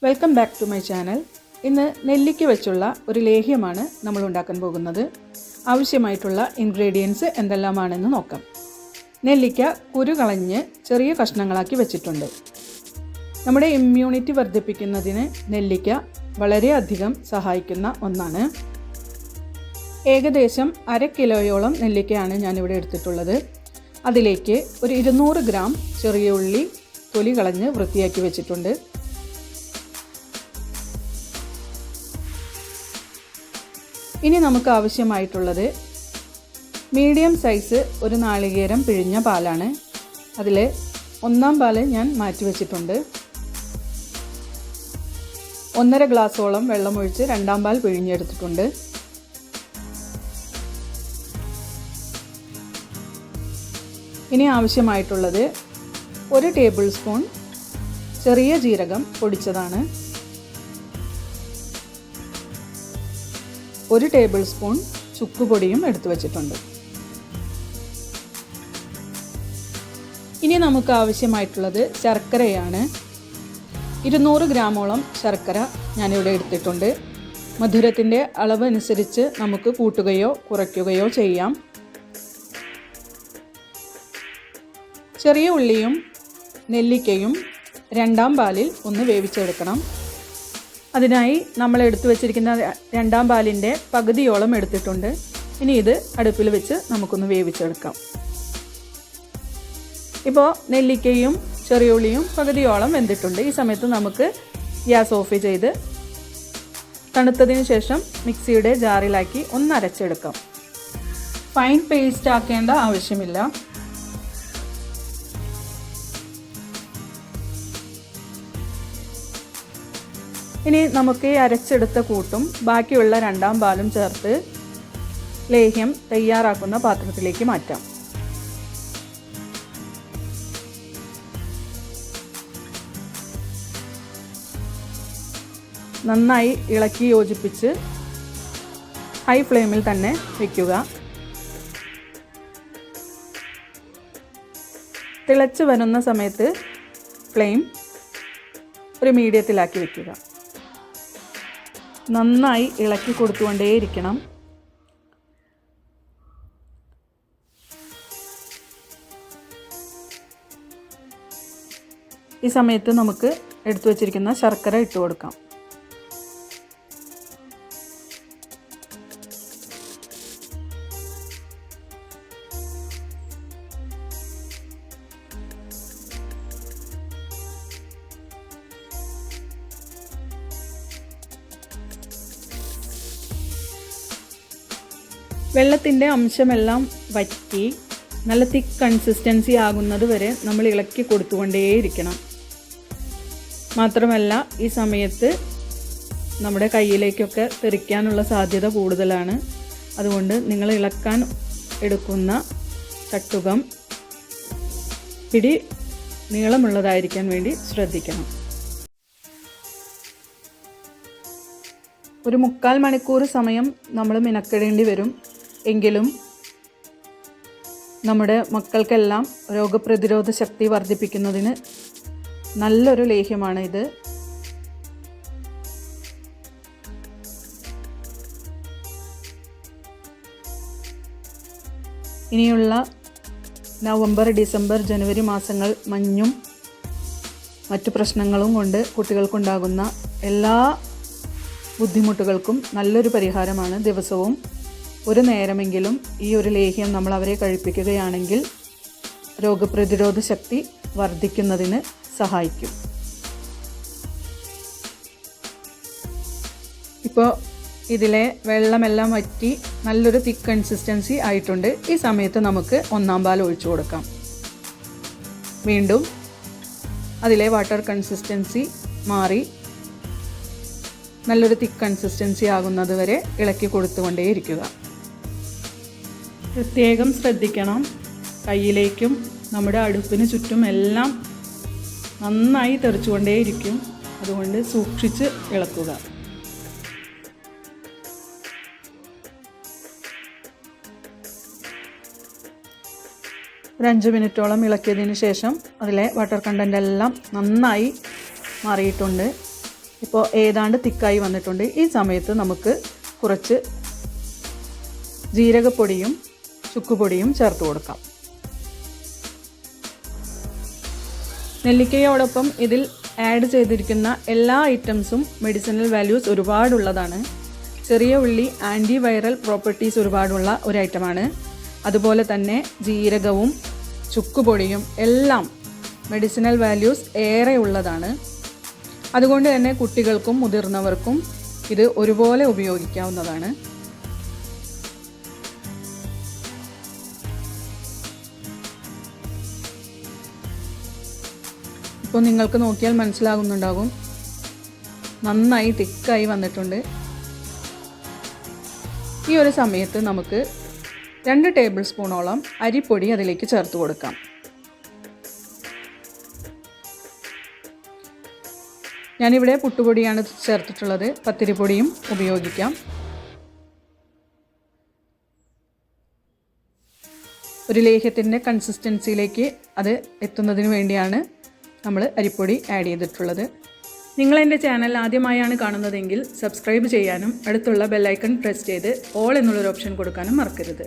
Welcome back to my channel. ഇന്ന് നെല്ലിക്ക വെച്ചുള്ള ഒരു ലേഹ്യമാണ് നമ്മൾ ഉണ്ടാക്കാൻ പോകുന്നത്. ആവശ്യമായിട്ടുള്ള ഇൻഗ്രീഡിയൻസ് എന്തെല്ലാമാണെന്ന് നോക്കാം. നെല്ലിക്ക കുരു കളഞ്ഞ് ചെറിയ കഷ്ണങ്ങളാക്കി വെച്ചിട്ടുണ്ട്. നമ്മുടെ ഇമ്മ്യൂണിറ്റി വർദ്ധിപ്പിക്കുന്നതിന് നെല്ലിക്ക വളരെയധികം സഹായിക്കുന്ന ഒന്നാണ്. ഏകദേശം 1/2 കിലോയോളം നെല്ലിക്കയാണ് ഞാനിവിടെ എടുത്തിട്ടുള്ളത്. അതിലേക്ക് ഒരു 200 ഗ്രാം ചെറിയ ഉള്ളി തൊലി കളഞ്ഞ് വൃത്തിയാക്കി വെച്ചിട്ടുണ്ട്. ഇനി നമുക്ക് ആവശ്യമായിട്ടുള്ളത് മീഡിയം സൈസ് ഒരു നാളികേരം പിഴിഞ്ഞ പാലാണ്. അതിൽ 1-ാം പാല് ഞാൻ മാറ്റി വെച്ചിട്ടുണ്ട്. 1.5 ഗ്ലാസോളം വെള്ളമൊഴിച്ച് 2-ാം പാൽ പിഴിഞ്ഞെടുത്തിട്ടുണ്ട്. ഇനി ആവശ്യമായിട്ടുള്ളത് 1 ടേബിൾ സ്പൂൺ ചെറിയ ജീരകം പൊടിച്ചതാണ്, 1 ടേബിൾ സ്പൂൺ ചുക്കുപൊടിയും എടുത്തു വച്ചിട്ടുണ്ട്. ഇനി നമുക്ക് ആവശ്യമായിട്ടുള്ളത് ശർക്കരയാണ്. 200 ഗ്രാമോളം ശർക്കര ഞാനിവിടെ എടുത്തിട്ടുണ്ട്. മധുരത്തിൻ്റെ അളവ് അനുസരിച്ച് നമുക്ക് കൂട്ടുകയോ കുറയ്ക്കുകയോ ചെയ്യാം. ചെറിയ ഉള്ളിയും നെല്ലിക്കയും 2-ാം പാലിൽ ഒന്ന് വേവിച്ചെടുക്കണം. അതിനായി നമ്മൾ എടുത്തു വച്ചിരിക്കുന്ന 2-ാം പാലിൻ്റെ പകുതിയോളം എടുത്തിട്ടുണ്ട്. ഇനി ഇത് അടുപ്പിൽ വെച്ച് നമുക്കൊന്ന് വേവിച്ചെടുക്കാം. ഇപ്പോൾ നെല്ലിക്കയും ചെറിയ ഉള്ളിയും പകുതിയോളം വെന്തിട്ടുണ്ട്. ഈ സമയത്ത് നമുക്ക് ഗ്യാസ് ഓഫ് ചെയ്ത് തണുത്തതിന് ശേഷം മിക്സിയുടെ ജാറിലാക്കി ഒന്ന് അരച്ചെടുക്കാം. ഫൈൻ പേസ്റ്റ് ആക്കേണ്ട ആവശ്യമില്ല. ഇനി നമുക്ക് ഈ അരച്ചെടുത്ത കൂട്ടും ബാക്കിയുള്ള 2-ാം പാലും ചേർത്ത് ലേഹ്യം തയ്യാറാക്കുന്ന പാത്രത്തിലേക്ക് മാറ്റാം. നന്നായി ഇളക്കി യോജിപ്പിച്ച് ഹൈ ഫ്ലെയിമിൽ തന്നെ വയ്ക്കുക. തിളച്ച് വരുന്ന സമയത്ത് ഫ്ലെയിം ഒരു മീഡിയത്തിലാക്കി വയ്ക്കുക. നന്നായി ഇളക്കി കൊടുത്തുകൊണ്ടേയിരിക്കണം. ഈ സമയത്ത് നമുക്ക് എടുത്തു വച്ചിരിക്കുന്ന ശർക്കര ഇട്ട് കൊടുക്കാം. വെള്ളത്തിൻ്റെ അംശമെല്ലാം വറ്റി നല്ല തിക്ക് കൺസിസ്റ്റൻസി ആകുന്നത് വരെ നമ്മൾ ഇളക്കി കൊടുത്തുകൊണ്ടേയിരിക്കണം. മാത്രമല്ല ഈ സമയത്ത് നമ്മുടെ കയ്യിലേക്കൊക്കെ തെറിക്കാനുള്ള സാധ്യത കൂടുതലാണ്. അതുകൊണ്ട് നിങ്ങൾ ഇളക്കാൻ എടുക്കുന്ന ചട്ടുകം പിടി നീളമുള്ളതായിരിക്കാൻ വേണ്ടി ശ്രദ്ധിക്കണം. ഒരു 3/4 മണിക്കൂർ സമയം നമ്മൾ മിനക്കെടേണ്ടി വരും. എങ്കിലും നമ്മുടെ മക്കൾക്കെല്ലാം രോഗപ്രതിരോധ ശക്തി വർദ്ധിപ്പിക്കുന്നതിന് നല്ലൊരു ലേഹ്യമാണ് ഇത്. ഇനിയുള്ള നവംബർ, ഡിസംബർ, ജനുവരി മാസങ്ങൾ മഞ്ഞും മറ്റു പ്രശ്നങ്ങളും കൊണ്ട് കുട്ടികൾക്കുണ്ടാകുന്ന എല്ലാ ബുദ്ധിമുട്ടുകൾക്കും നല്ലൊരു പരിഹാരമാണ്. ദിവസവും ഒരു നേരമെങ്കിലും ഈ ഒരു ലേഹ്യം നമ്മൾ അവരെ കഴിപ്പിക്കുകയാണെങ്കിൽ രോഗപ്രതിരോധ ശക്തി വർദ്ധിക്കുന്നതിന് സഹായിക്കും. ഇപ്പോൾ ഇതിലെ വെള്ളമെല്ലാം വറ്റി നല്ലൊരു തിക്ക് കൺസിസ്റ്റൻസി ആയിട്ടുണ്ട്. ഈ സമയത്ത് നമുക്ക് 1-ാം പാൽ ഒഴിച്ചു കൊടുക്കാം. വീണ്ടും അതിലെ വാട്ടർ കൺസിസ്റ്റൻസി മാറി നല്ലൊരു തിക്ക് കൺസിസ്റ്റൻസി ആകുന്നത് വരെ ഇളക്കി കൊടുത്തുകൊണ്ടേയിരിക്കുക. പ്രത്യേകം ശ്രദ്ധിക്കണം. കയ്യിലേക്കും നമ്മുടെ അടുപ്പിന് ചുറ്റും എല്ലാം നന്നായി തെറിച്ചുകൊണ്ടേയിരിക്കും. അതുകൊണ്ട് സൂക്ഷിച്ച് ഇളക്കുക. ഒരു 5 മിനിറ്റോളം ഇളക്കിയതിന് ശേഷം അതിലെ വാട്ടർ കണ്ടൻ്റ് എല്ലാം നന്നായി മാറിയിട്ടുണ്ട്. ഇപ്പോൾ ഏതാണ്ട് തിക്കായി വന്നിട്ടുണ്ട്. ഈ സമയത്ത് നമുക്ക് കുറച്ച് ജീരകപ്പൊടിയും ചുക്കുപൊടിയും ചേർത്ത് കൊടുക്കാം. നെല്ലിക്കയോടൊപ്പം ഇതിൽ ആഡ് ചെയ്തിരിക്കുന്ന എല്ലാ ഐറ്റംസും മെഡിസിനൽ വാല്യൂസ് ഒരുപാടുള്ളതാണ്. ചെറിയ ഉള്ളി ആൻറ്റി വൈറൽ പ്രോപ്പർട്ടീസ് ഒരുപാടുള്ള ഒരു ഐറ്റമാണ്. അതുപോലെ തന്നെ ജീരകവും ചുക്കുപൊടിയും എല്ലാം മെഡിസിനൽ വാല്യൂസ് ഏറെ ഉള്ളതാണ്. അതുകൊണ്ട് തന്നെ കുട്ടികൾക്കും മുതിർന്നവർക്കും ഇത് ഒരുപോലെ ഉപയോഗിക്കാവുന്നതാണ്. ഇപ്പോൾ നിങ്ങൾക്ക് നോക്കിയാൽ മനസ്സിലാകുന്നുണ്ടാകും, നന്നായി തിക്കായി വന്നിട്ടുണ്ട്. ഈ ഒരു സമയത്ത് നമുക്ക് 2 ടേബിൾ സ്പൂണോളം അരിപ്പൊടി അതിലേക്ക് ചേർത്ത് കൊടുക്കാം. ഞാനിവിടെ പുട്ടുപൊടിയാണ് ചേർത്തിട്ടുള്ളത്. പത്തിരിപ്പൊടിയും ഉപയോഗിക്കാം. ഒരു ലേഹ്യത്തിൻ്റെ കൺസിസ്റ്റൻസിയിലേക്ക് അത് എത്തുന്നതിന് വേണ്ടിയാണ് നമ്മൾ അരിപ്പൊടി ആഡ് ചെയ്തിട്ടുള്ളത്. നിങ്ങൾ എൻ്റെ ചാനൽ ആദ്യമായാണ് കാണുന്നതെങ്കിൽ സബ്സ്ക്രൈബ് ചെയ്യാനും അടുത്തുള്ള ബെല്ലൈക്കൺ പ്രസ് ചെയ്ത് ഓൾ എന്നുള്ളൊരു ഓപ്ഷൻ കൊടുക്കാനും മറക്കരുത്.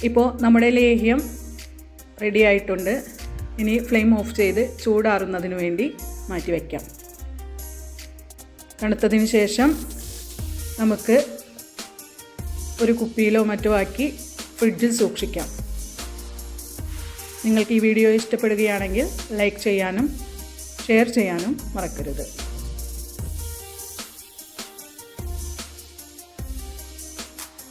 ഇപ്പോൾ നമ്മുടെ ലേഹ്യം റെഡി ആയിട്ടുണ്ട്. ഇനി ഫ്ലെയിം ഓഫ് ചെയ്ത് ചൂടാറുന്നതിന് വേണ്ടി മാറ്റി വയ്ക്കാം. തണുത്തതിന് ശേഷം നമുക്ക് ഒരു കുപ്പിയിലോ മറ്റോ ആക്കി ഫ്രിഡ്ജിൽ സൂക്ഷിക്കാം. നിങ്ങൾക്ക് ഈ വീഡിയോ ഇഷ്ടപ്പെടുകയാണെങ്കിൽ ലൈക്ക് ചെയ്യാനും ഷെയർ ചെയ്യാനും മറക്കരുത്.